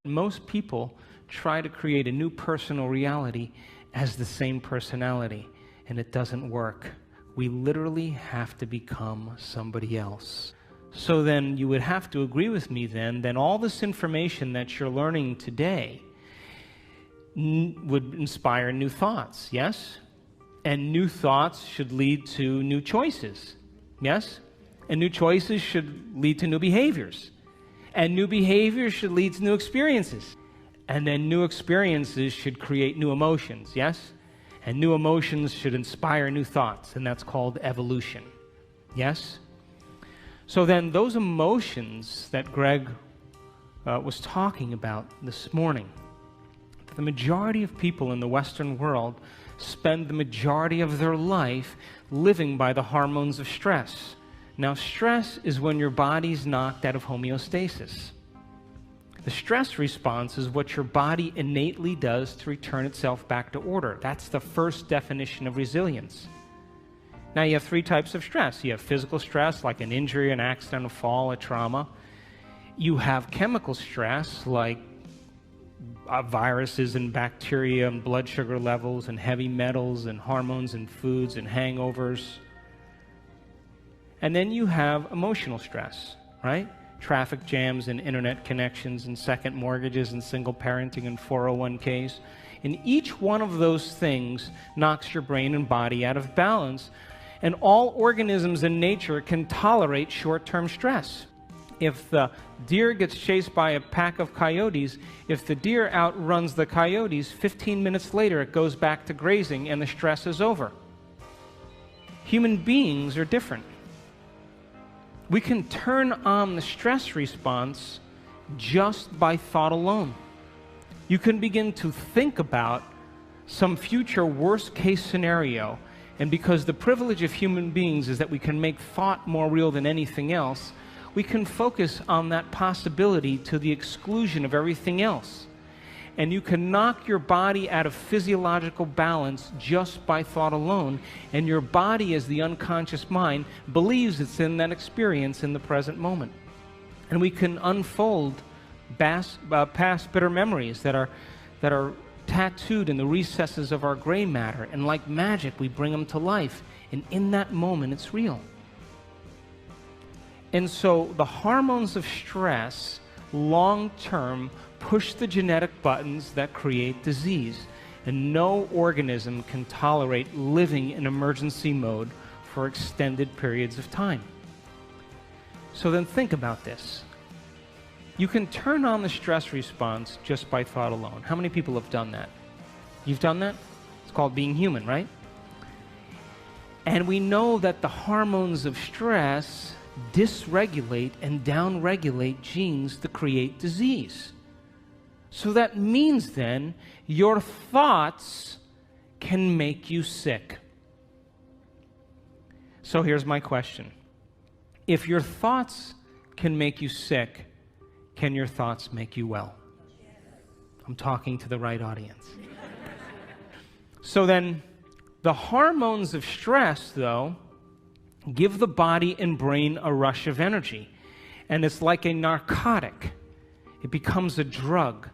most people try to create a new personal reality as the same personality, and it doesn't work. We literally have to become somebody else. So then you would have to agree with me then all this information that you're learning today would inspire new thoughts, yes? And new thoughts should lead to new choices, yes? And new choices should lead to new behaviors. And new behaviors should lead to new experiences. And then new experiences should create new emotions, yes? And new emotions should inspire new thoughts, and that's called evolution, yes? So then those emotions that Greg was talking about this morning, the majority of people in the Western world spend the majority of their life living by the hormones of stress. Now, stress is when your body's knocked out of homeostasis. The stress response is what your body innately does to return itself back to order. That's the first definition of resilience. Now, you have three types of stress. You have physical stress, like an injury, an accident, a fall, a trauma. You have chemical stress, like viruses and bacteria and blood sugar levels and heavy metals and hormones and foods and hangovers. And then you have emotional stress, right? Traffic jams and internet connections and second mortgages and single parenting and 401ks. And each one of those things knocks your brain and body out of balance. And all organisms in nature can tolerate short-term stress. If the deer gets chased by a pack of coyotes, if the deer outruns the coyotes, 15 minutes later it goes back to grazing and the stress is over. Human beings are different. We can turn on the stress response just by thought alone. You can begin to think about some future worst-case scenario, and because the privilege of human beings is that we can make thought more real than anything else, we can focus on that possibility to the exclusion of everything else. And you can knock your body out of physiological balance just by thought alone, and your body, as the unconscious mind, believes it's in that experience in the present moment. And we can unfold past bitter memories that are tattooed in the recesses of our gray matter, and like magic we bring them to life, and in that moment it's real. And so the hormones of stress long-term push the genetic buttons that create disease, and no organism can tolerate living in emergency mode for extended periods of time. So then think about this. You can turn on the stress response just by thought alone. How many people have done that? You've done that? It's called being human, right? And we know that the hormones of stress dysregulate and downregulate genes to create disease. So that means then your thoughts can make you sick. So here's my question. If your thoughts can make you sick, can your thoughts make you well? I'm talking to the right audience. So then, the hormones of stress, though, give the body and brain a rush of energy. And it's like a narcotic. It becomes a drug.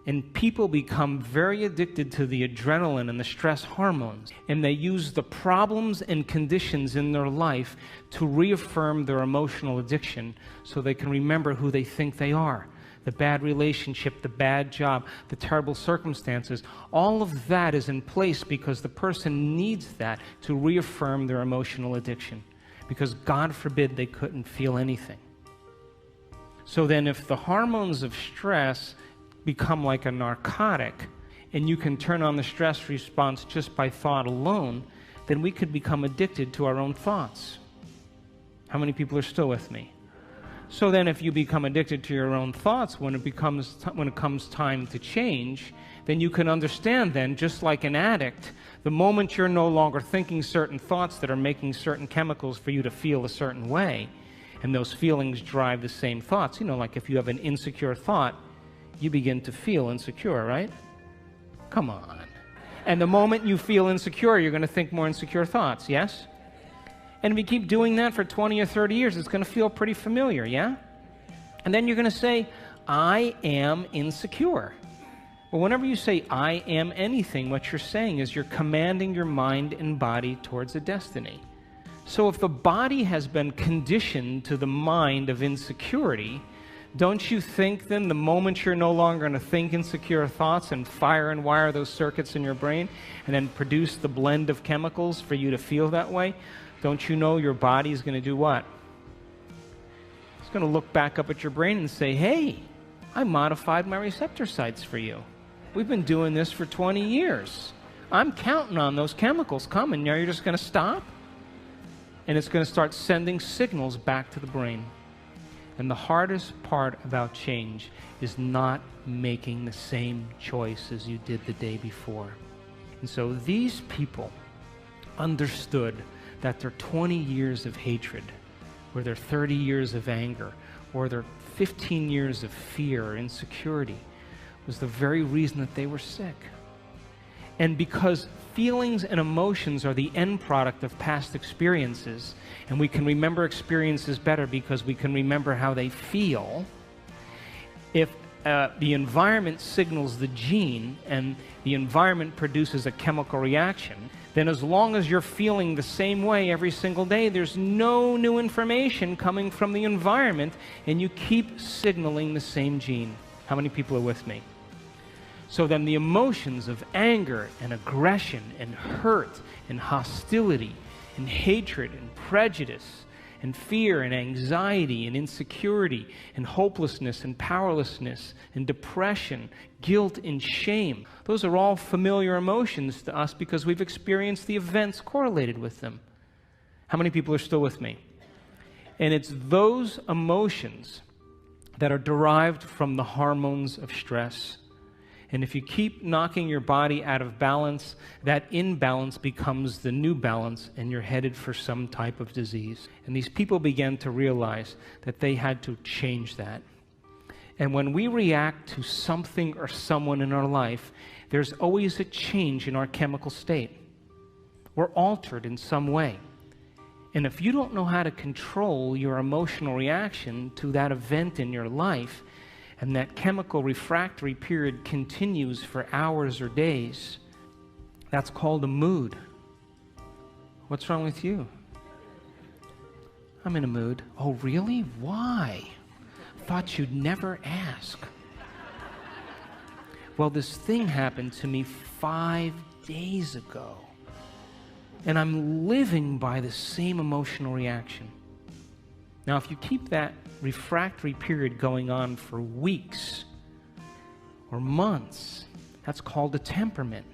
And people become very addicted to the adrenaline and the stress hormones. And they use the problems and conditions in their life to reaffirm their emotional addiction so they can remember who they think they are. The bad relationship, the bad job, the terrible circumstances, all of that is in place because the person needs that to reaffirm their emotional addiction. Because God forbid they couldn't feel anything. So then if the hormones of stress become like a narcotic, and you can turn on the stress response just by thought alone, then we could become addicted to our own thoughts. How many people are still with me? So then if you become addicted to your own thoughts, when it comes time to change, then you can understand then, just like an addict, the moment you're no longer thinking certain thoughts that are making certain chemicals for you to feel a certain way, and those feelings drive the same thoughts. You know, like if you have an insecure thought, you begin to feel insecure, right? Come on. And the moment you feel insecure, you're going to think more insecure thoughts, yes? And if you keep doing that for 20 or 30 years, it's going to feel pretty familiar, yeah? And then you're going to say, I am insecure. Well, whenever you say I am anything, what you're saying is you're commanding your mind and body towards a destiny. So if the body has been conditioned to the mind of insecurity, don't you think then the moment you're no longer going to think insecure thoughts and fire and wire those circuits in your brain and then produce the blend of chemicals for you to feel that way, don't you know your body is going to do what? It's going to look back up at your brain and say, hey, I modified my receptor sites for you. We've been doing this for 20 years. I'm counting on those chemicals coming. Now you're just going to stop? And it's going to start sending signals back to the brain. And the hardest part about change is not making the same choice as you did the day before. And so these people understood that their 20 years of hatred, or their 30 years of anger, or their 15 years of fear or insecurity was the very reason that they were sick. And because feelings and emotions are the end product of past experiences, and we can remember experiences better because we can remember how they feel, if the environment signals the gene and the environment produces a chemical reaction, then as long as you're feeling the same way every single day, there's no new information coming from the environment, and you keep signaling the same gene. How many people are with me? So then the emotions of anger and aggression and hurt and hostility and hatred and prejudice and fear and anxiety and insecurity and hopelessness and powerlessness and depression, guilt and shame, those are all familiar emotions to us because we've experienced the events correlated with them. How many people are still with me? And it's those emotions that are derived from the hormones of stress. And if you keep knocking your body out of balance, that imbalance becomes the new balance, and you're headed for some type of disease. And these people began to realize that they had to change that. And when we react to something or someone in our life, there's always a change in our chemical state. We're altered in some way. And if you don't know how to control your emotional reaction to that event in your life, and that chemical refractory period continues for hours or days, that's called a mood. What's wrong with you? I'm in a mood. Oh, really? Why? Thought you'd never ask. Well, this thing happened to me 5 days ago, and I'm living by the same emotional reaction. Now, if you keep that refractory period going on for weeks or months, that's called a temperament.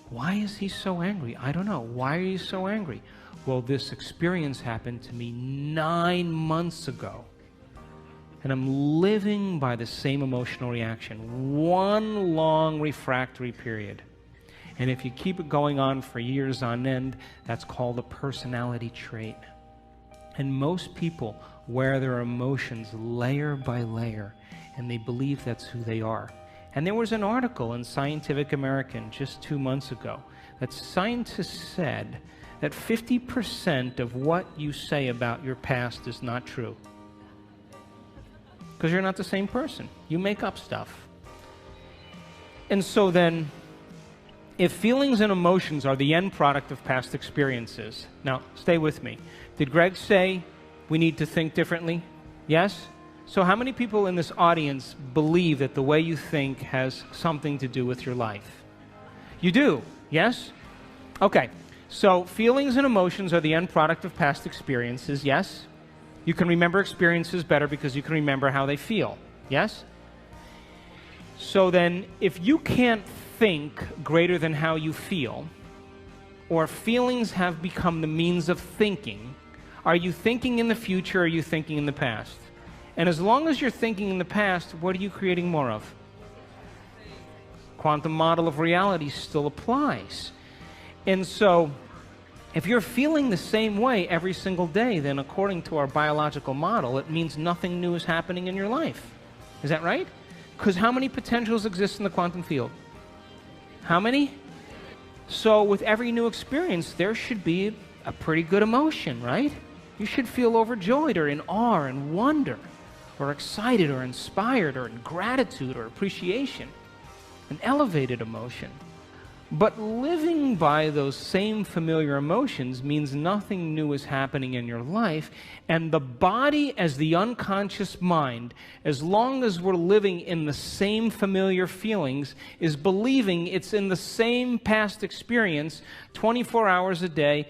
Why is he so angry? I don't know. Why are you so angry? Well, this experience happened to me 9 months ago, and I'm living by the same emotional reaction. One long refractory period. And if you keep it going on for years on end, that's called a personality trait. And most people wear their emotions layer by layer, and they believe that's who they are. And there was an article in Scientific American just 2 months ago that scientists said that 50% of what you say about your past is not true. Because you're not the same person. You make up stuff. And so then, if feelings and emotions are the end product of past experiences, now stay with me. Did Greg say we need to think differently? Yes? So how many people in this audience believe that the way you think has something to do with your life? You do, yes? Okay, so feelings and emotions are the end product of past experiences, yes? You can remember experiences better because you can remember how they feel, yes? So then, if you can't think greater than how you feel, or feelings have become the means of thinking, are you thinking in the future or are you thinking in the past? And as long as you're thinking in the past, what are you creating more of? Quantum model of reality still applies. And so, if you're feeling the same way every single day, then according to our biological model, it means nothing new is happening in your life. Is that right? Because how many potentials exist in the quantum field? How many? So with every new experience, there should be a pretty good emotion, right? You should feel overjoyed or in awe and wonder. or excited or inspired or in gratitude or appreciation, an elevated emotion. But living by those same familiar emotions means nothing new is happening in your life, and the body as the unconscious mind, as long as we're living in the same familiar feelings, is believing it's in the same past experience 24 hours a day,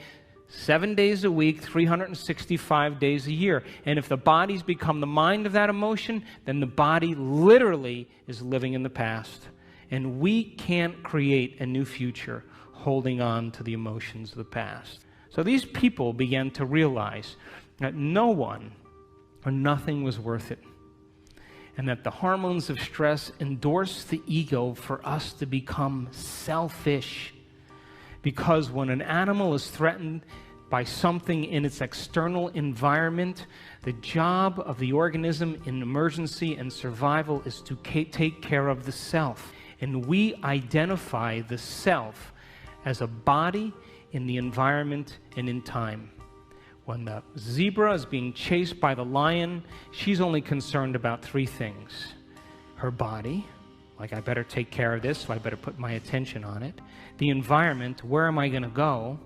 7 days a week, 365 days a year. And if the body's become the mind of that emotion, then the body literally is living in the past. And we can't create a new future holding on to the emotions of the past. So these people began to realize that no one or nothing was worth it, and that the hormones of stress endorse the ego for us to become selfish. Because when an animal is threatened by something in its external environment, the job of the organism in emergency and survival is to take care of the self. And we identify the self as a body in the environment and in time. When the zebra is being chased by the lion, she's only concerned about three things. Her body, like I better take care of this, so I better put my attention on it. The environment, where am I going to go?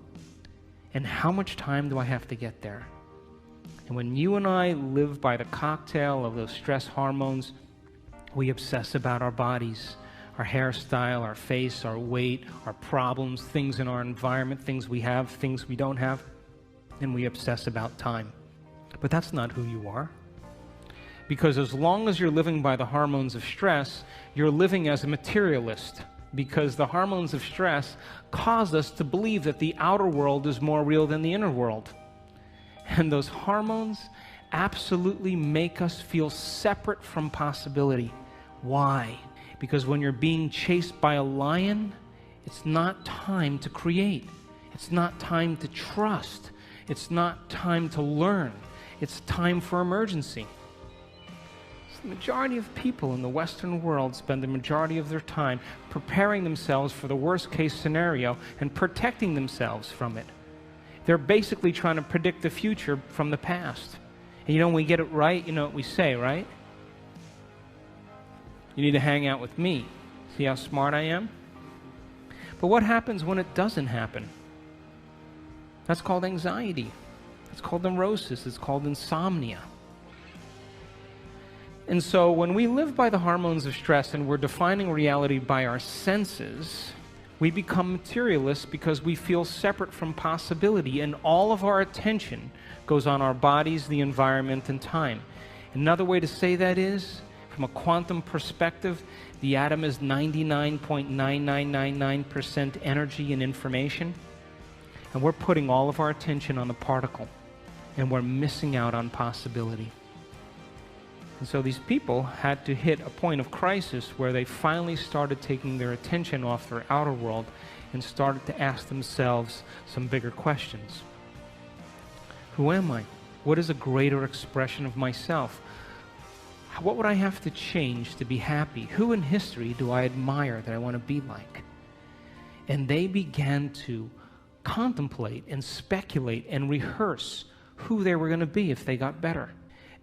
And how much time do I have to get there? And when you and I live by the cocktail of those stress hormones, we obsess about our bodies, our hairstyle, our face, our weight, our problems, things in our environment, things we have, things we don't have, and we obsess about time. But that's not who you are. Because as long as you're living by the hormones of stress, you're living as a materialist. Because the hormones of stress cause us to believe that the outer world is more real than the inner world. And those hormones absolutely make us feel separate from possibility. Why? Because when you're being chased by a lion, it's not time to create. It's not time to trust. It's not time to learn. It's time for emergency. So the majority of people in the Western world spend the majority of their time preparing themselves for the worst case scenario and protecting themselves from it. They're basically trying to predict the future from the past. And when we get it right, you know what we say, right? You need to hang out with me. See how smart I am? But what happens when it doesn't happen? That's called anxiety. It's called neurosis. It's called insomnia. And so when we live by the hormones of stress and we're defining reality by our senses, we become materialists because we feel separate from possibility, and all of our attention goes on our bodies, the environment, and time. Another way to say that is, from a quantum perspective, the atom is 99.9999% energy and information, and we're putting all of our attention on the particle, and we're missing out on possibility. And so these people had to hit a point of crisis where they finally started taking their attention off their outer world and started to ask themselves some bigger questions. Who am I? What is a greater expression of myself? What would I have to change to be happy? Who in history do I admire that I want to be like? And they began to contemplate and speculate and rehearse who they were going to be if they got better.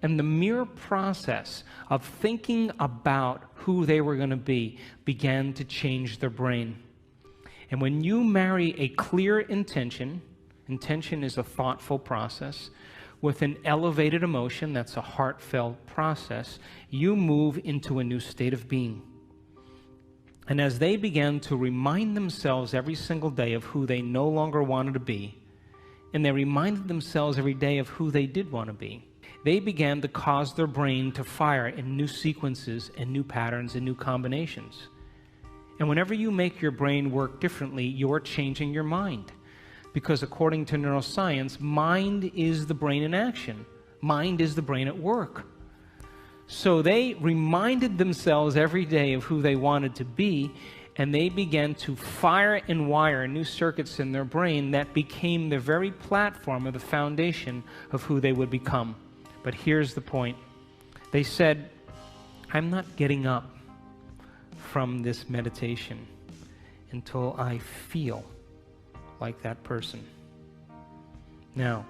And the mere process of thinking about who they were going to be began to change their brain. And when you marry a clear intention, intention is a thoughtful process, with an elevated emotion, that's a heartfelt process, you move into a new state of being. And as they began to remind themselves every single day of who they no longer wanted to be, and they reminded themselves every day of who they did want to be, they began to cause their brain to fire in new sequences and new patterns and new combinations. And whenever you make your brain work differently, you're changing your mind. Because according to neuroscience, mind is the brain in action. Mind is the brain at work. So they reminded themselves every day of who they wanted to be, and they began to fire and wire new circuits in their brain that became the very platform or the foundation of who they would become. But here's the point. They said, I'm not getting up from this meditation until I feel like that person. Now,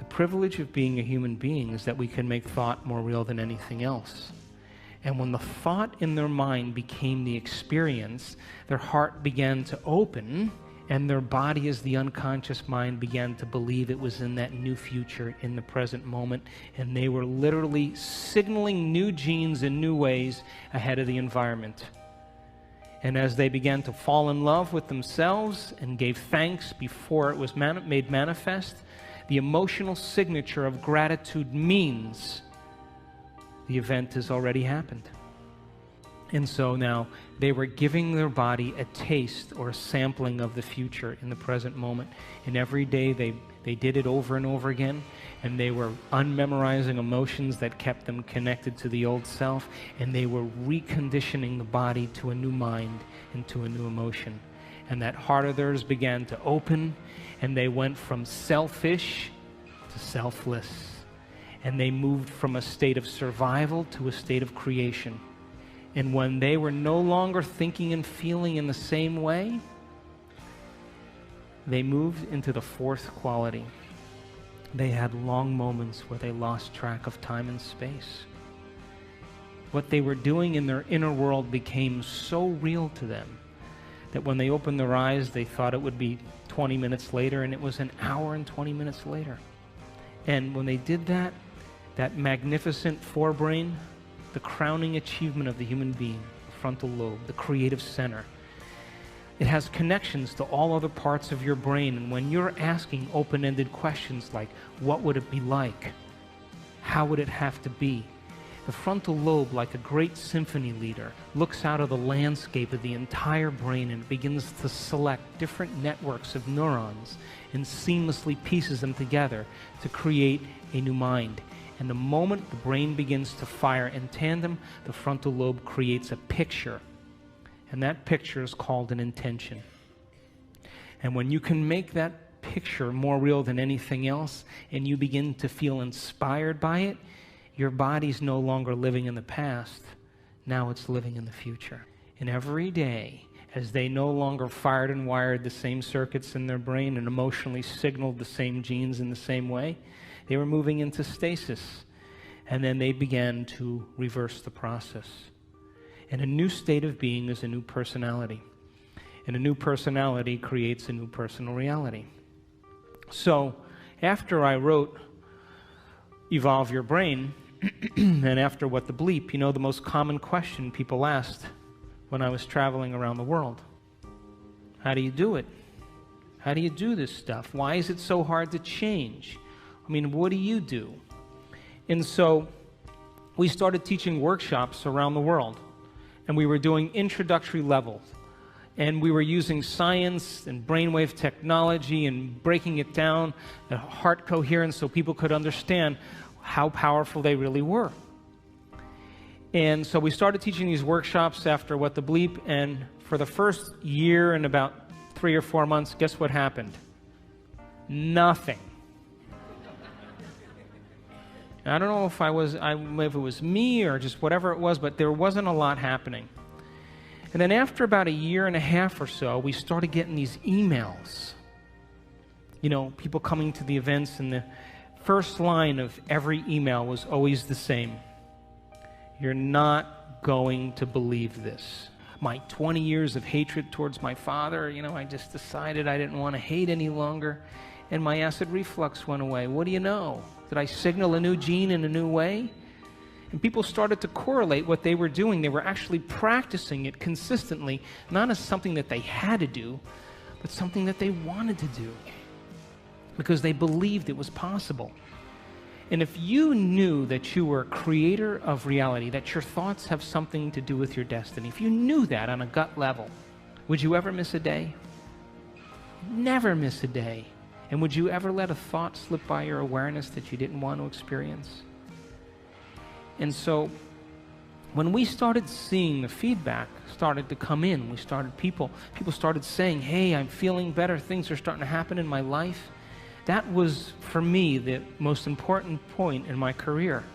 The privilege of being a human being is that we can make thought more real than anything else. And when the thought in their mind became the experience, their heart began to open, and their body, as the unconscious mind, began to believe it was in that new future, in the present moment, and they were literally signaling new genes in new ways ahead of the environment. And as they began to fall in love with themselves and gave thanks before it was made manifest, the emotional signature of gratitude means the event has already happened. And so now they were giving their body a taste or a sampling of the future in the present moment. And every day they did it over and over again. And they were unmemorizing emotions that kept them connected to the old self. And they were reconditioning the body to a new mind and to a new emotion. And that heart of theirs began to open. And they went from selfish to selfless. And they moved from a state of survival to a state of creation. And when they were no longer thinking and feeling in the same way, they moved into the fourth quality. They had long moments where they lost track of time and space. What they were doing in their inner world became so real to them that when they opened their eyes, they thought it would be 20 minutes later, and it was an hour and 20 minutes later. And when they did that, that magnificent forebrain, the crowning achievement of the human being, the frontal lobe, the creative center, it has connections to all other parts of your brain. And when you're asking open-ended questions like, what would it be like? How would it have to be? The frontal lobe, like a great symphony leader, looks out of the landscape of the entire brain and begins to select different networks of neurons and seamlessly pieces them together to create a new mind. And the moment the brain begins to fire in tandem, the frontal lobe creates a picture. And that picture is called an intention. And when you can make that picture more real than anything else, and you begin to feel inspired by it, your body's no longer living in the past. Now it's living in the future. And every day, as they no longer fired and wired the same circuits in their brain and emotionally signaled the same genes in the same way, they were moving into stasis. And then they began to reverse the process. And a new state of being is a new personality. And a new personality creates a new personal reality. So, after I wrote Evolve Your Brain, and after What the Bleep, you know the most common question people asked when I was traveling around the world. How do you do it? How do you do this stuff? Why is it so hard to change? I mean, what do you do? And so we started teaching workshops around the world. And we were doing introductory levels. And we were using science and brainwave technology and breaking it down, the heart coherence, so people could understand how powerful they really were. And so we started teaching these workshops after What the Bleep, and for the first year and about 3 or 4 months, guess what happened? Nothing. I don't know if if it was me or just whatever it was, but there wasn't a lot happening. And then after about 1.5 years or so, we started getting these emails. You know, people coming to the events, and the first line of every email was always the same. You're not going to believe this. My 20 years of hatred towards my father, you know, I just decided I didn't want to hate any longer, and my acid reflux went away. What do you know? Did I signal a new gene in a new way? And people started to correlate what they were doing. They were actually practicing it consistently, not as something that they had to do, but something that they wanted to do, because they believed it was possible. And if you knew that you were a creator of reality, that your thoughts have something to do with your destiny, if you knew that on a gut level, would you ever miss a day? Never miss a day. And would you ever let a thought slip by your awareness that you didn't want to experience? And so when we started seeing the feedback started to come in, people started saying, hey, I'm feeling better, things are starting to happen in my life. That was, for me, the most important point in my career,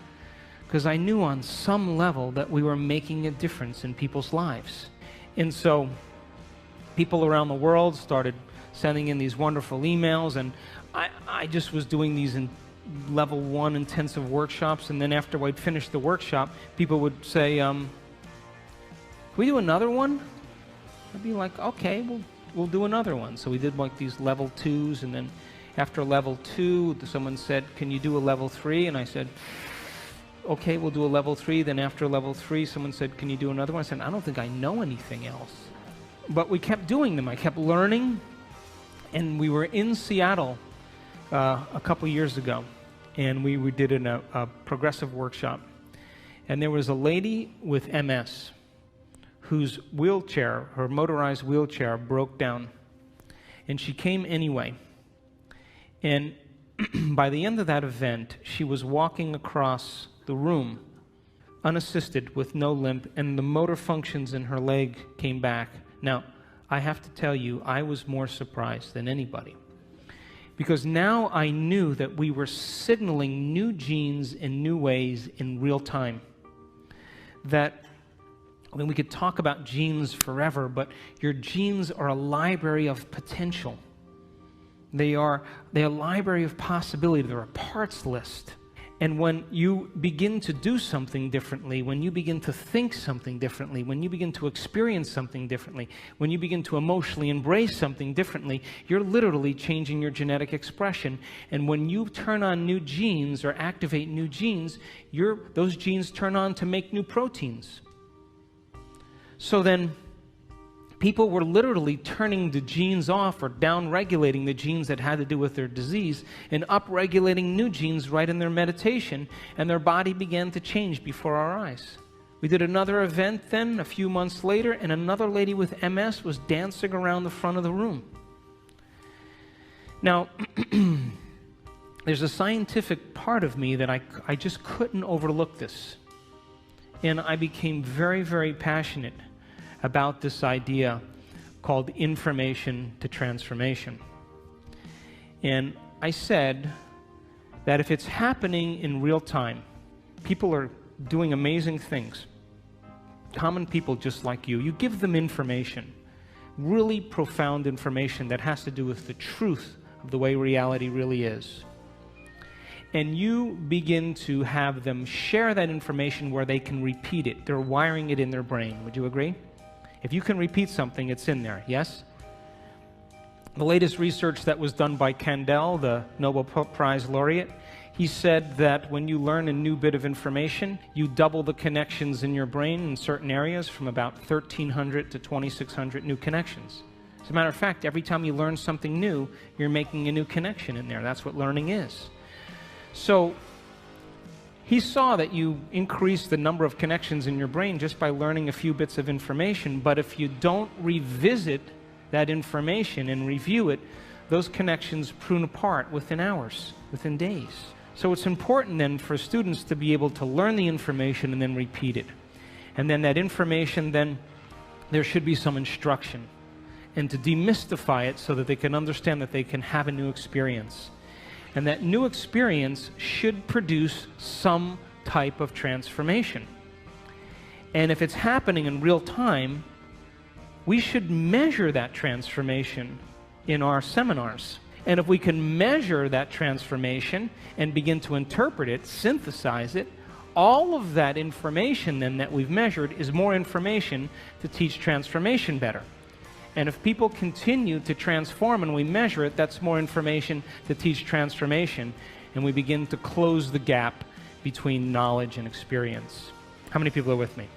because I knew on some level that we were making a difference in people's lives. And so people around the world started sending in these wonderful emails, and I just was doing these level 1 intensive workshops, and then after I'd finish the workshop, people would say, can we do another one? I'd be like, okay, we'll do another one. So we did like these level 2s, and then after level 2, someone said, can you do a level 3? And I said, okay, we'll do a level 3. Then after level 3, someone said, can you do another one? I said, I don't think I know anything else. But we kept doing them. I kept learning, and we were in Seattle a couple years ago, and we did a progressive workshop. And there was a lady with MS whose wheelchair, her motorized wheelchair, broke down. And she came anyway. And by the end of that event, she was walking across the room, unassisted, with no limp, and the motor functions in her leg came back. Now, I have to tell you, I was more surprised than anybody. Because now I knew that we were signaling new genes in new ways in real time. That, I mean, we could talk about genes forever, but your genes are a library of potential. They're a library of possibility. They're a parts list. And when you begin to do something differently, when you begin to think something differently, when you begin to experience something differently, when you begin to emotionally embrace something differently, you're literally changing your genetic expression. And when you turn on new genes or activate new genes, those genes turn on to make new proteins. So then, people were literally turning the genes off or down-regulating the genes that had to do with their disease and up-regulating new genes right in their meditation, and their body began to change before our eyes. We did another event then, a few months later, and another lady with MS was dancing around the front of the room. Now, there's a scientific part of me that I just couldn't overlook this. And I became very, very passionate about this idea called information to transformation. And I said that if it's happening in real time, people are doing amazing things. Common people just like you give them information, really profound information that has to do with the truth of the way reality really is. And you begin to have them share that information where they can repeat it. They're wiring it in their brain. Would you agree? If you can repeat something, it's in there, yes? The latest research that was done by Kandel, the Nobel Prize laureate, he said that when you learn a new bit of information, you double the connections in your brain in certain areas from about 1,300 to 2,600 new connections. As a matter of fact, every time you learn something new, you're making a new connection in there. That's what learning is. So he saw that you increase the number of connections in your brain just by learning a few bits of information, but if you don't revisit that information and review it, those connections prune apart within hours, within days. So it's important then for students to be able to learn the information and then repeat it. And then that information, then there should be some instruction, and to demystify it so that they can understand that they can have a new experience. And that new experience should produce some type of transformation. And if it's happening in real time, we should measure that transformation in our seminars. And if we can measure that transformation and begin to interpret it, synthesize it, all of that information then that we've measured is more information to teach transformation better. And if people continue to transform and we measure it, that's more information to teach transformation, and we begin to close the gap between knowledge and experience. How many people are with me?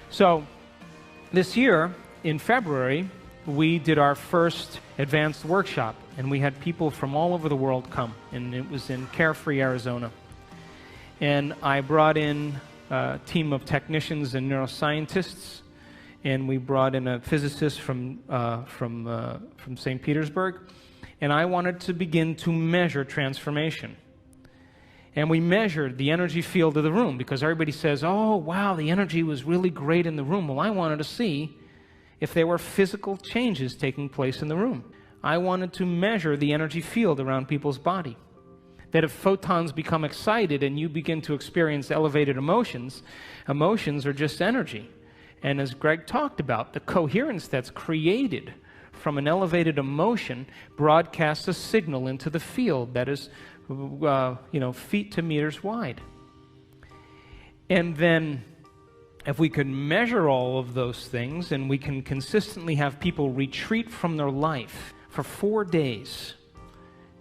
So this year, in February, we did our first advanced workshop, and we had people from all over the world come, and it was in Carefree, Arizona. And I brought in a team of technicians and neuroscientists, and we brought in a physicist from St. Petersburg, and I wanted to begin to measure transformation. And we measured the energy field of the room, because everybody says, oh, wow, the energy was really great in the room. Well, I wanted to see if there were physical changes taking place in the room. I wanted to measure the energy field around people's body. That if photons become excited and you begin to experience elevated emotions, emotions are just energy. And as Greg talked about, the coherence that's created from an elevated emotion broadcasts a signal into the field that is feet to meters wide. And then if we could measure all of those things and we can consistently have people retreat from their life for 4 days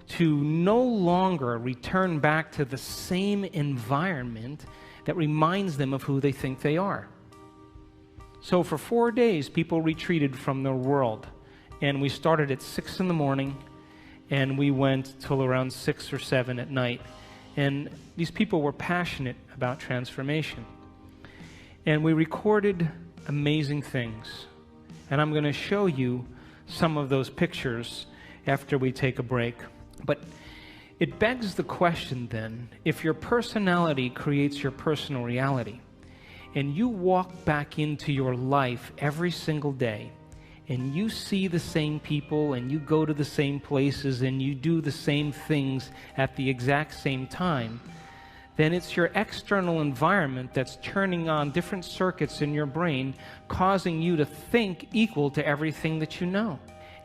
to no longer return back to the same environment that reminds them of who they think they are. So for 4 days, people retreated from their world. And we started at 6 in the morning, and we went till around 6 or 7 at night. And these people were passionate about transformation. And we recorded amazing things. And I'm going to show you some of those pictures after we take a break. But it begs the question then, if your personality creates your personal reality, and you walk back into your life every single day, and you see the same people, and you go to the same places, and you do the same things at the exact same time, then it's your external environment that's turning on different circuits in your brain, causing you to think equal to everything that you know.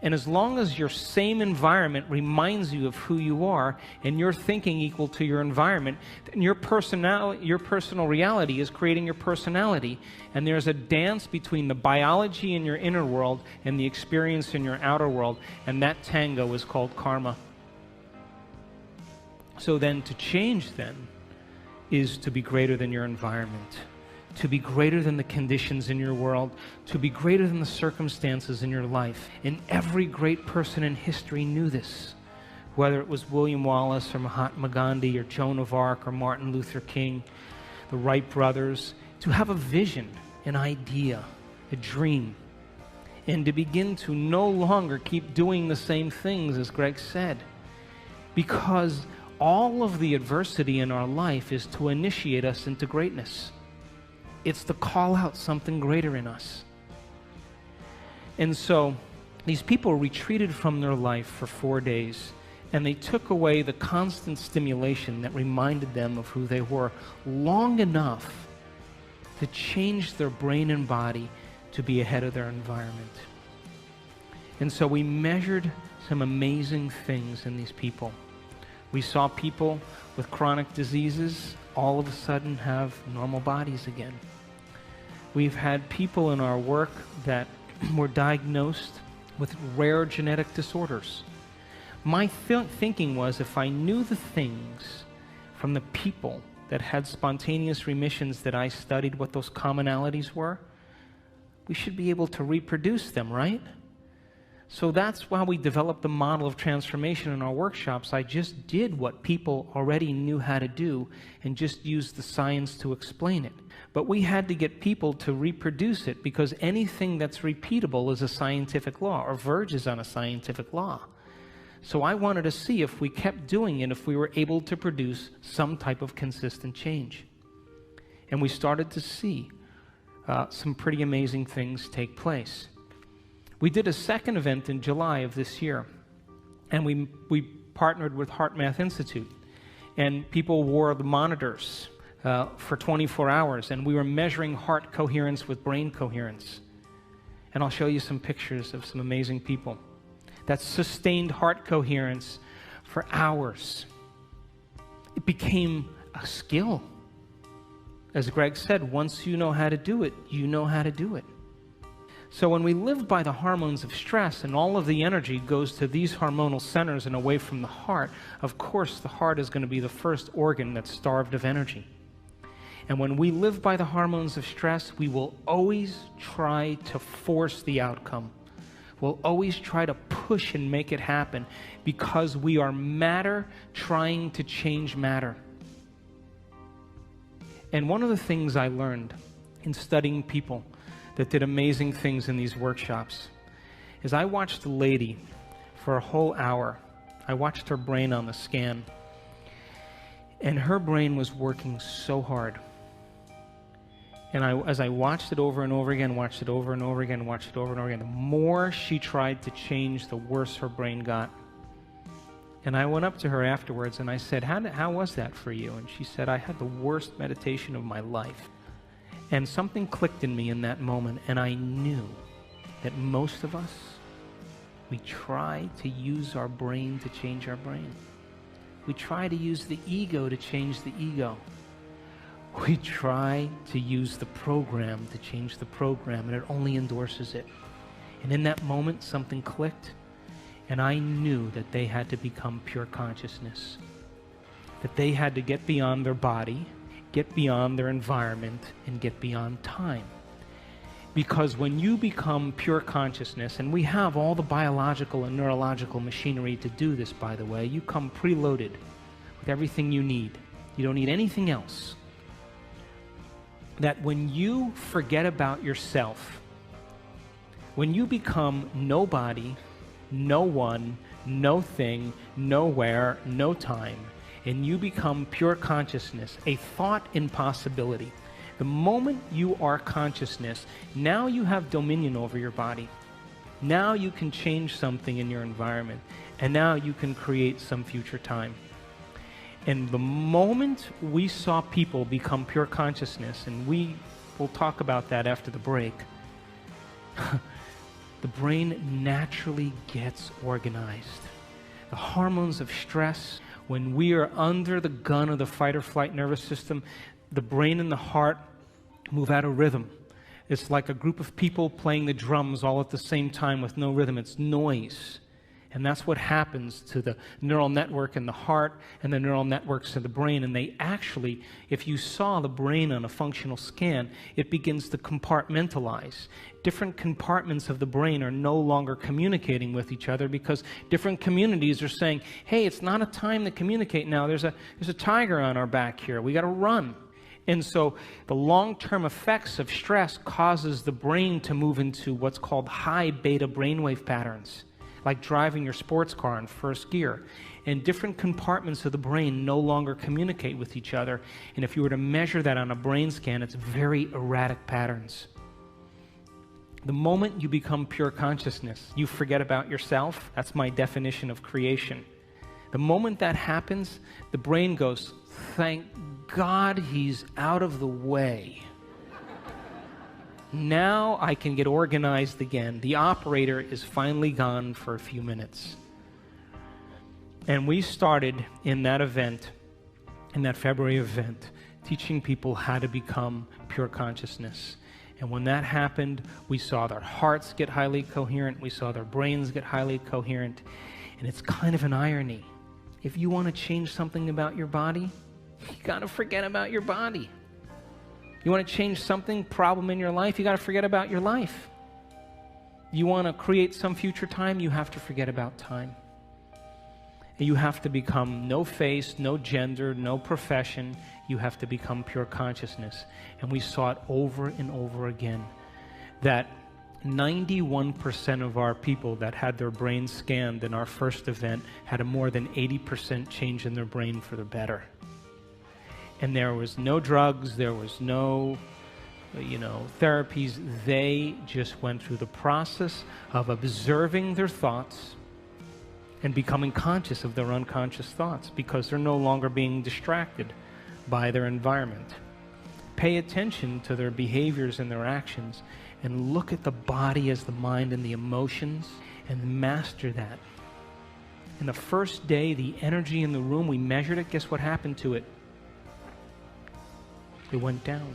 And as long as your same environment reminds you of who you are, and you're thinking equal to your environment, then your personal reality is creating your personality. And there's a dance between the biology in your inner world and the experience in your outer world, and that tango is called karma. So then to change then is to be greater than your environment, to be greater than the conditions in your world, to be greater than the circumstances in your life. And every great person in history knew this, whether it was William Wallace or Mahatma Gandhi or Joan of Arc or Martin Luther King, the Wright brothers, to have a vision, an idea, a dream, and to begin to no longer keep doing the same things, as Greg said, because all of the adversity in our life is to initiate us into greatness. It's to call out something greater in us. And so these people retreated from their life for 4 days, and they took away the constant stimulation that reminded them of who they were long enough to change their brain and body to be ahead of their environment. And so we measured some amazing things in these people. We saw people with chronic diseases all of a sudden have normal bodies again. We've had people in our work that were diagnosed with rare genetic disorders. My thinking was, if I knew the things from the people that had spontaneous remissions that I studied, what those commonalities were, we should be able to reproduce them, right? So that's why we developed the model of transformation in our workshops. I just did what people already knew how to do and just used the science to explain it. But we had to get people to reproduce it, because anything that's repeatable is a scientific law, or verges on a scientific law. So I wanted to see if we kept doing it, if we were able to produce some type of consistent change. And we started to see some pretty amazing things take place. We did a second event in July of this year, and we partnered with HeartMath Institute, and people wore the monitors for 24 hours, and we were measuring heart coherence with brain coherence. And I'll show you some pictures of some amazing people that sustained heart coherence for hours. It became a skill. As Greg said, once you know how to do it, you know how to do it. So when we live by the hormones of stress and all of the energy goes to these hormonal centers and away from the heart, of course the heart is going to be the first organ that's starved of energy. And when we live by the hormones of stress, we will always try to force the outcome. We'll always try to push and make it happen, because we are matter trying to change matter. And one of the things I learned in studying people that did amazing things in these workshops is I watched a lady for a whole hour. I watched her brain on the scan, and her brain was working so hard. And as I watched it over and over again, watched it over and over again, watched it over and over again, the more she tried to change, the worse her brain got. And I went up to her afterwards and I said, how was that for you? And she said, I had the worst meditation of my life. And something clicked in me in that moment, and I knew that most of us, we try to use our brain to change our brain. We try to use the ego to change the ego. We try to use the program to change the program, and it only endorses it. And in that moment, something clicked, and I knew that they had to become pure consciousness, that they had to get beyond their body, get beyond their environment, and get beyond time. Because when you become pure consciousness, and we have all the biological and neurological machinery to do this, by the way, you come preloaded with everything you need. You don't need anything else. That when you forget about yourself, when you become nobody, no one, no thing, nowhere, no time, and you become pure consciousness, a thought impossibility. The moment you are consciousness, now you have dominion over your body. Now you can change something in your environment, and now you can create some future time. And the moment we saw people become pure consciousness, and we will talk about that after the break, the brain naturally gets organized. The hormones of stress, when we are under the gun of the fight or flight nervous system, the brain and the heart move out of rhythm. It's like a group of people playing the drums all at the same time with no rhythm. It's noise. And that's what happens to the neural network in the heart and the neural networks in the brain. And they actually, if you saw the brain on a functional scan, it begins to compartmentalize. Different compartments of the brain are no longer communicating with each other because different communities are saying, hey, it's not a time to communicate now. There's a tiger on our back here. We got to run. And so the long-term effects of stress causes the brain to move into what's called high beta brainwave patterns, like driving your sports car in first gear. And different compartments of the brain no longer communicate with each other. And if you were to measure that on a brain scan, it's very erratic patterns. The moment you become pure consciousness, you forget about yourself. That's my definition of creation. The moment that happens, the brain goes, thank God he's out of the way. Now I can get organized again. The operator is finally gone for a few minutes. And we started in that event, in that February event, teaching people how to become pure consciousness. And when that happened, we saw their hearts get highly coherent. We saw their brains get highly coherent. And it's kind of an irony. If you want to change something about your body, you got to forget about your body. You want to change something, problem in your life, you got to forget about your life. You want to create some future time, you have to forget about time. And you have to become no face, no gender, no profession. You have to become pure consciousness. And we saw it over and over again, that 91% of our people that had their brains scanned in our first event had a more than 80% change in their brain for the better. And there was no drugs, there was no, therapies. They just went through the process of observing their thoughts and becoming conscious of their unconscious thoughts because they're no longer being distracted by their environment. Pay attention to their behaviors and their actions and look at the body as the mind and the emotions and master that. In the first day, the energy in the room, we measured it. Guess what happened to it? It went down.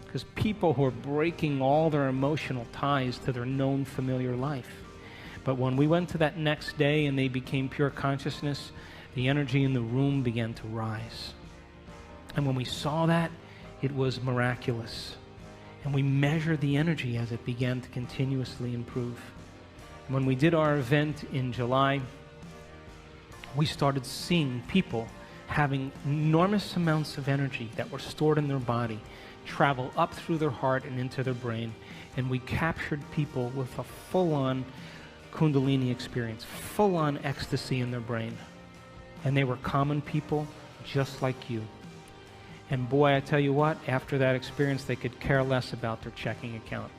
Because people were breaking all their emotional ties to their known familiar life. But when we went to that next day and they became pure consciousness, the energy in the room began to rise. And when we saw that, it was miraculous. And we measured the energy as it began to continuously improve. When we did our event in July, we started seeing people having enormous amounts of energy that were stored in their body travel up through their heart and into their brain. And we captured people with a full-on Kundalini experience, full-on ecstasy in their brain. And they were common people just like you. And boy, I tell you what, after that experience, they could care less about their checking account.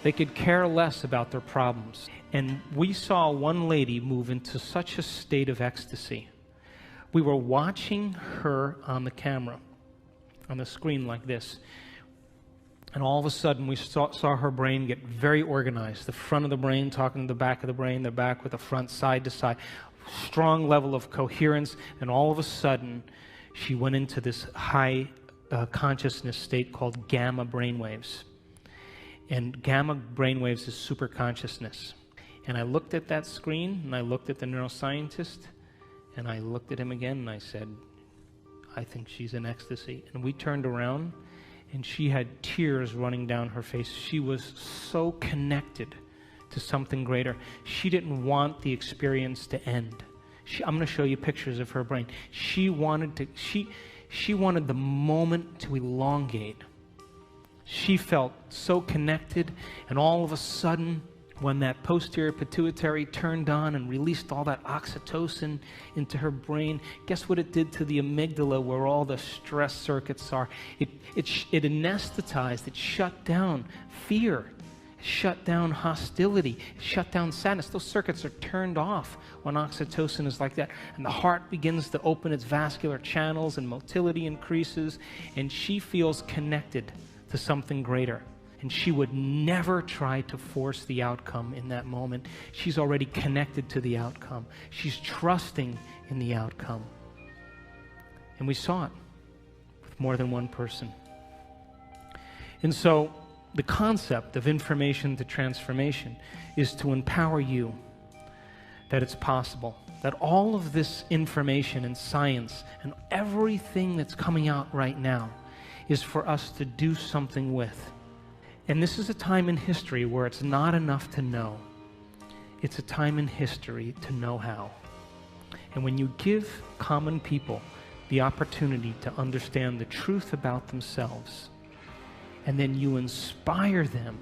They could care less about their problems. And we saw one lady move into such a state of ecstasy. We were watching her on the camera, on the screen like this. And all of a sudden, we saw her brain get very organized. The front of the brain talking to the back of the brain, the back with the front, side to side. strong level of coherence, and all of a sudden, she went into this high consciousness state called gamma brainwaves. And gamma brainwaves is super consciousness. And I looked at that screen, and I looked at the neuroscientist, and I looked at him again, and I said, I think she's in ecstasy. And we turned around, and she had tears running down her face. She was so connected to something greater. She didn't want the experience to end. I'm going to show you pictures of her brain. She wanted the moment to elongate. She felt so connected, and all of a sudden, when that posterior pituitary turned on and released all that oxytocin into her brain, guess what it did to the amygdala where all the stress circuits are? It anesthetized, it shut down fear, it shut down hostility, it shut down sadness. Those circuits are turned off when oxytocin is like that. And the heart begins to open its vascular channels and motility increases, and she feels connected to something greater. And she would never try to force the outcome in that moment. She's already connected to the outcome. She's trusting in the outcome. And we saw it with more than one person. And so the concept of information to transformation is to empower you that it's possible, that all of this information and science and everything that's coming out right now is for us to do something with. And this is a time in history where it's not enough to know. It's a time in history to know how. And when you give common people the opportunity to understand the truth about themselves, and then you inspire them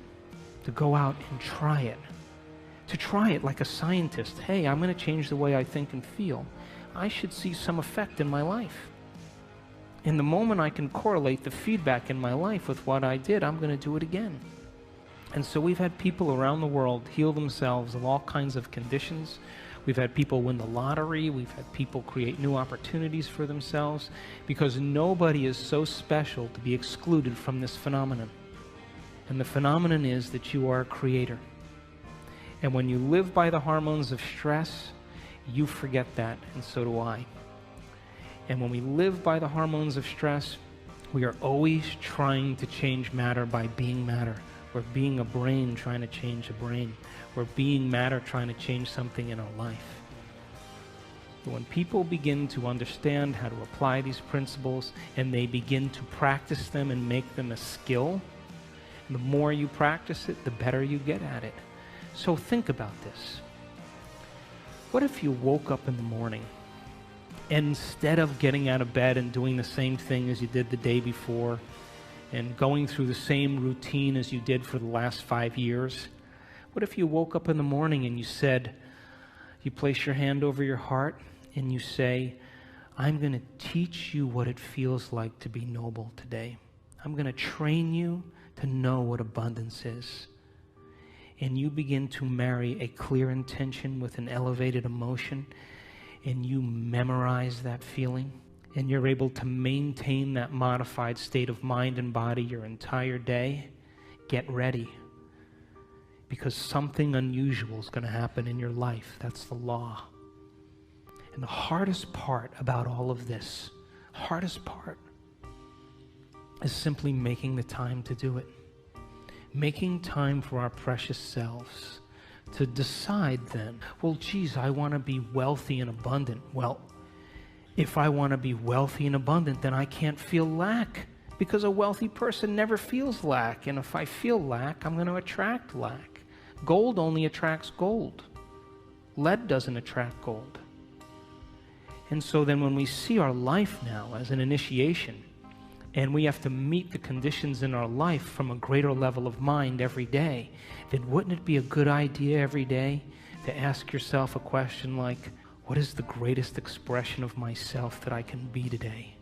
to go out and try it like a scientist. Hey, I'm going to change the way I think and feel. I should see some effect in my life. And the moment I can correlate the feedback in my life with what I did, I'm going to do it again. And so we've had people around the world heal themselves of all kinds of conditions. We've had people win the lottery. We've had people create new opportunities for themselves, because nobody is so special to be excluded from this phenomenon. And the phenomenon is that you are a creator. And when you live by the hormones of stress, you forget that, and so do I. And when we live by the hormones of stress, we are always trying to change matter by being matter. We're being a brain trying to change a brain. We're being matter trying to change something in our life. But when people begin to understand how to apply these principles and they begin to practice them and make them a skill, the more you practice it, the better you get at it. So think about this. What if you woke up in the morning, and instead of getting out of bed and doing the same thing as you did the day before and going through the same routine as you did for the last 5 years, what if you woke up in the morning and you place your hand over your heart and you say, I'm going to teach you what it feels like to be noble today. I'm going to train you to know what abundance is. And you begin to marry a clear intention with an elevated emotion, and you memorize that feeling, and you're able to maintain that modified state of mind and body your entire day. Get ready, because something unusual is going to happen in your life. That's the law. And the hardest part about all of this, hardest part, is simply making the time to do it. Making time for our precious selves. To decide then, well, geez, I want to be wealthy and abundant. Well, if I want to be wealthy and abundant, then I can't feel lack, because a wealthy person never feels lack. And if I feel lack, I'm going to attract lack. Gold only attracts gold. Lead doesn't attract gold. And so then when we see our life now as an initiation, and we have to meet the conditions in our life from a greater level of mind every day, then wouldn't it be a good idea every day to ask yourself a question like, what is the greatest expression of myself that I can be today?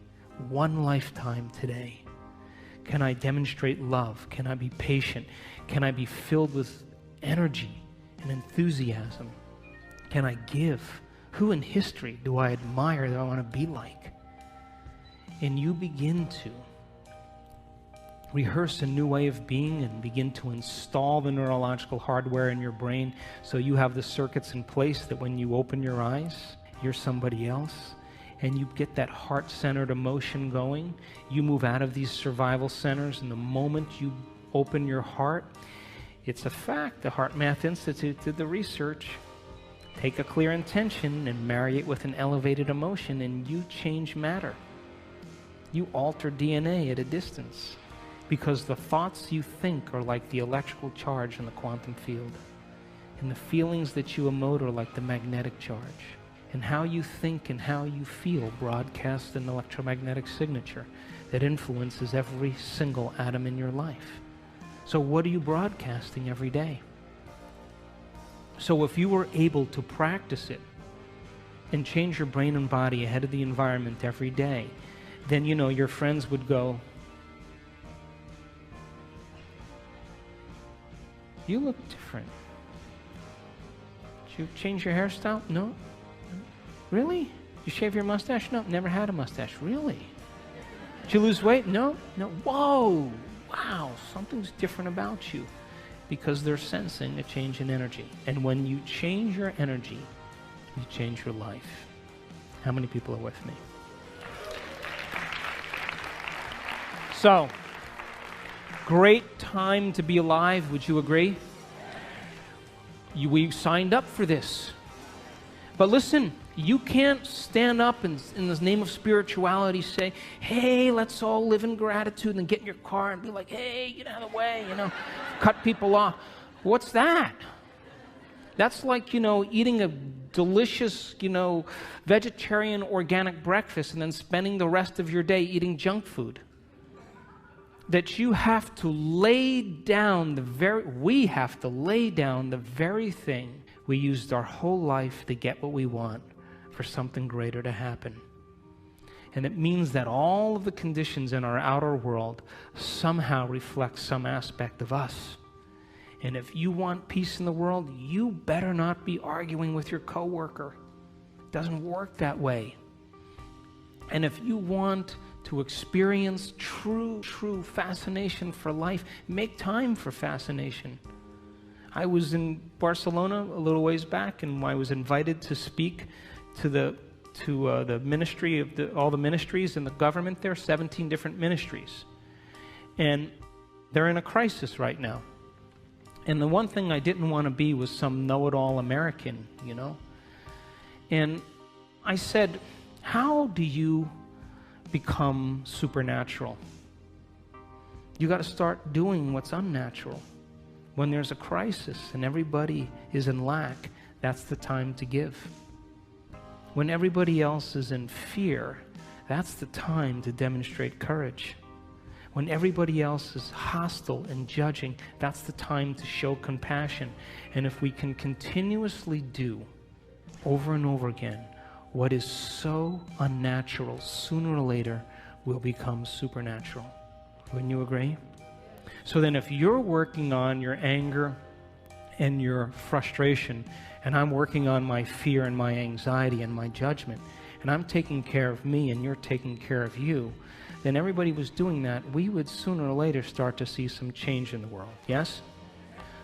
One lifetime today. Can I demonstrate love? Can I be patient? Can I be filled with energy and enthusiasm? Can I give? Who in history do I admire that I want to be like? And you begin to rehearse a new way of being and begin to install the neurological hardware in your brain so you have the circuits in place that when you open your eyes, you're somebody else, and you get that heart-centered emotion going. You move out of these survival centers, and the moment you open your heart, it's a fact. The Heart Math Institute did the research. Take a clear intention and marry it with an elevated emotion, and you change matter. You alter DNA at a distance, because the thoughts you think are like the electrical charge in the quantum field, and the feelings that you emote are like the magnetic charge. And how you think and how you feel broadcasts an electromagnetic signature that influences every single atom in your life. So what are you broadcasting every day? So if you were able to practice it and change your brain and body ahead of the environment every day, then you know your friends would go, "You look different. Did you change your hairstyle?" "No." "Really? Did you shave your mustache?" "No, never had a mustache." "Really? Did you lose weight?" "No." "No." "Whoa, wow, something's different about you," because they're sensing a change in energy. And when you change your energy, you change your life. How many people are with me? So, great time to be alive, would you agree? We signed up for this. But listen, you can't stand up and in the name of spirituality say, "Hey, let's all live in gratitude," and get in your car and be like, "Hey, get out of the way," cut people off. What's that? That's like, eating a delicious, vegetarian organic breakfast and then spending the rest of your day eating junk food. That you have to lay down we have to lay down the very thing we used our whole life to get what we want for something greater to happen. And it means that all of the conditions in our outer world somehow reflect some aspect of us. And if you want peace in the world, you better not be arguing with your coworker. It doesn't work that way. And if you want to experience true fascination for life, make time for fascination. I was in Barcelona a little ways back, and I was invited to speak to the ministry of all the ministries in the government there, 17 different ministries. And they're in a crisis right now. And the one thing I didn't want to be was some know-it-all American, And I said, "How do you become supernatural?" You got to start doing what's unnatural. When there's a crisis and everybody is in lack, that's the time to give. When everybody else is in fear, that's the time to demonstrate courage. When everybody else is hostile and judging, that's the time to show compassion. And if we can continuously do over and over again what is so unnatural, sooner or later will become supernatural. Wouldn't you agree? So then if you're working on your anger and your frustration, and I'm working on my fear and my anxiety and my judgment, and I'm taking care of me and you're taking care of you, then everybody was doing that, we would sooner or later start to see some change in the world. Yes?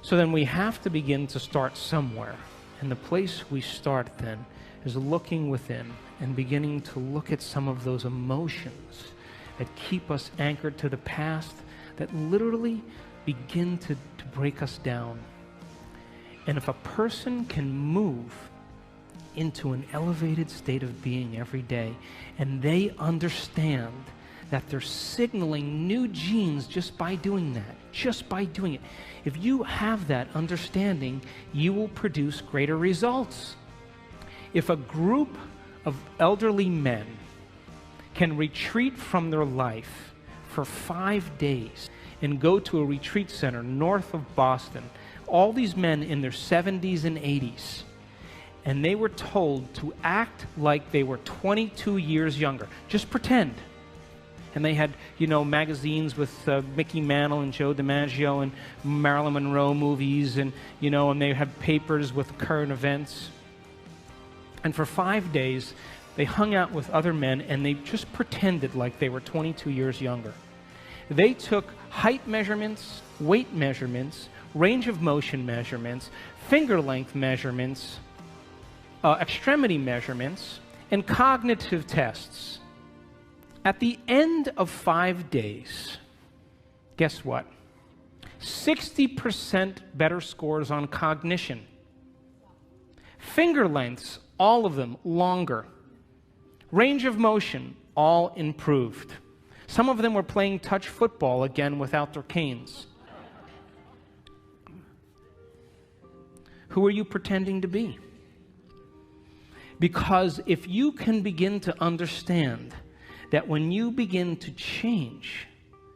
So then we have to begin to start somewhere. And the place we start then is looking within and beginning to look at some of those emotions that keep us anchored to the past, that literally begin to break us down. And if a person can move into an elevated state of being every day, and they understand that they're signaling new genes just by doing that, just by doing it. If you have that understanding, you will produce greater results. If a group of elderly men can retreat from their life for 5 days and go to a retreat center north of Boston, all these men in their 70s and 80s, and they were told to act like they were 22 years younger. Just pretend. And they had, magazines with Mickey Mantle and Joe DiMaggio and Marilyn Monroe movies, and, and they had papers with current events. And for 5 days, they hung out with other men, and they just pretended like they were 22 years younger. They took height measurements, weight measurements, range of motion measurements, finger length measurements, extremity measurements, and cognitive tests. At the end of 5 days, guess what? 60% better scores on cognition. Finger lengths, all of them longer. Range of motion, all improved. Some of them were playing touch football again without their canes. Who are you pretending to be? Because if you can begin to understand that when you begin to change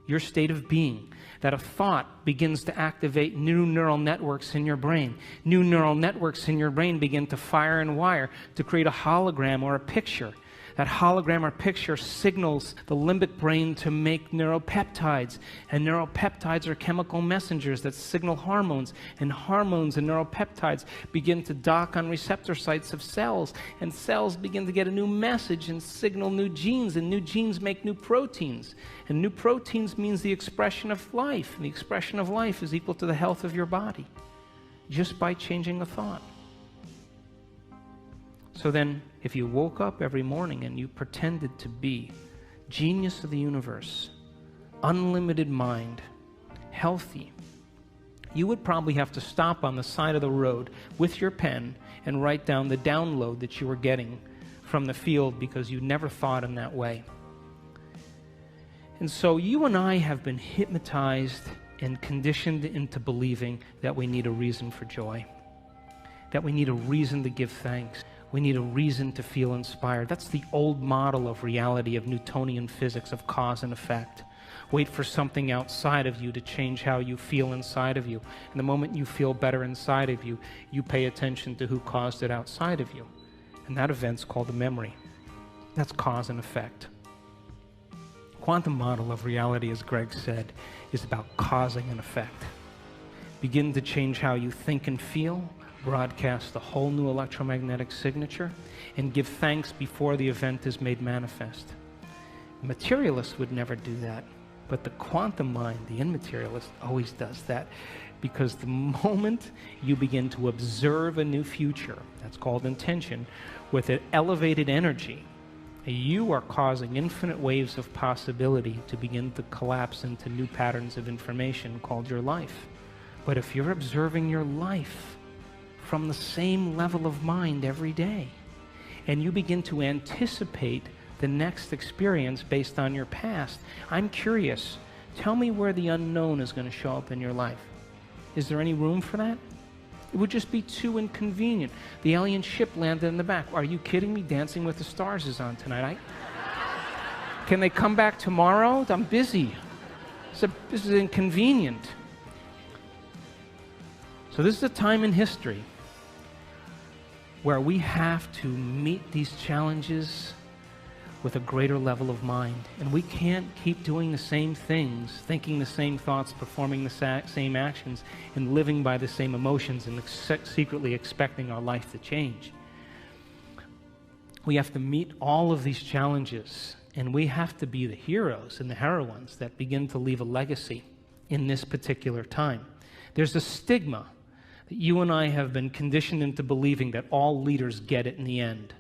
your state of being, that a thought begins to activate new neural networks in your brain. New neural networks in your brain begin to fire and wire to create a hologram or a picture. That hologram or picture signals the limbic brain to make neuropeptides. And neuropeptides are chemical messengers that signal hormones. And hormones and neuropeptides begin to dock on receptor sites of cells. And cells begin to get a new message and signal new genes. And new genes make new proteins. And new proteins means the expression of life. And the expression of life is equal to the health of your body, just by changing a thought. So then, if you woke up every morning and you pretended to be genius of the universe, unlimited mind, healthy, you would probably have to stop on the side of the road with your pen and write down the download that you were getting from the field because you never thought in that way. And so you and I have been hypnotized and conditioned into believing that we need a reason for joy, that we need a reason to give thanks. We need a reason to feel inspired. That's the old model of reality, of Newtonian physics, of cause and effect. Wait for something outside of you to change how you feel inside of you. And the moment you feel better inside of you, you pay attention to who caused it outside of you. And that event's called a memory. That's cause and effect. Quantum model of reality, as Greg said, is about causing an effect. Begin to change how you think and feel, broadcast a whole new electromagnetic signature, and give thanks before the event is made manifest. Materialists would never do that, but the quantum mind, the immaterialist, always does that, because the moment you begin to observe a new future, that's called intention, with an elevated energy, you are causing infinite waves of possibility to begin to collapse into new patterns of information called your life. But if you're observing your life from the same level of mind every day, and you begin to anticipate the next experience based on your past, I'm curious, tell me where the unknown is going to show up in your life. Is there any room for that? It would just be too inconvenient. The alien ship landed in the back. Are you kidding me? Dancing with the Stars is on tonight. Can they come back tomorrow? I'm busy. This is inconvenient. So this is a time in history where we have to meet these challenges with a greater level of mind. And we can't keep doing the same things, thinking the same thoughts, performing the same actions, and living by the same emotions and secretly expecting our life to change. We have to meet all of these challenges, and we have to be the heroes and the heroines that begin to leave a legacy in this particular time. There's a stigma that you and I have been conditioned into believing that all leaders get it in the end.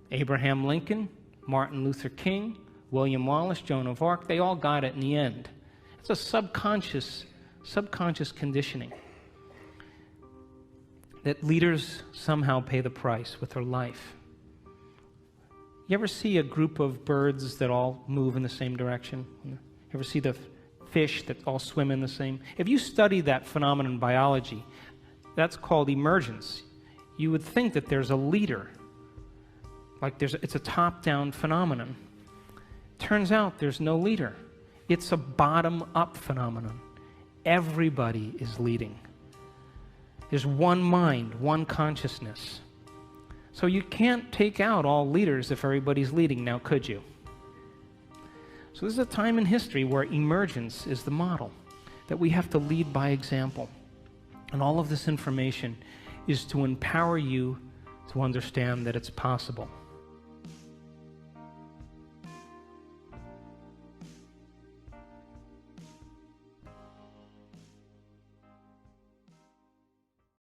Abraham Lincoln, Martin Luther King, William Wallace, Joan of Arc, they all got it in the end. It's a subconscious conditioning that leaders somehow pay the price with their life. You ever see a group of birds that all move in the same direction? You ever see the fish that all swim in the same? If you study that phenomenon in biology, that's called emergence. You would think that there's a leader, like it's a top-down phenomenon. Turns out there's no leader. It's a bottom-up phenomenon. Everybody is leading. There's one mind, one consciousness. So you can't take out all leaders if everybody's leading now, could you? So this is a time in history where emergence is the model, that we have to lead by example. And all of this information is to empower you to understand that it's possible.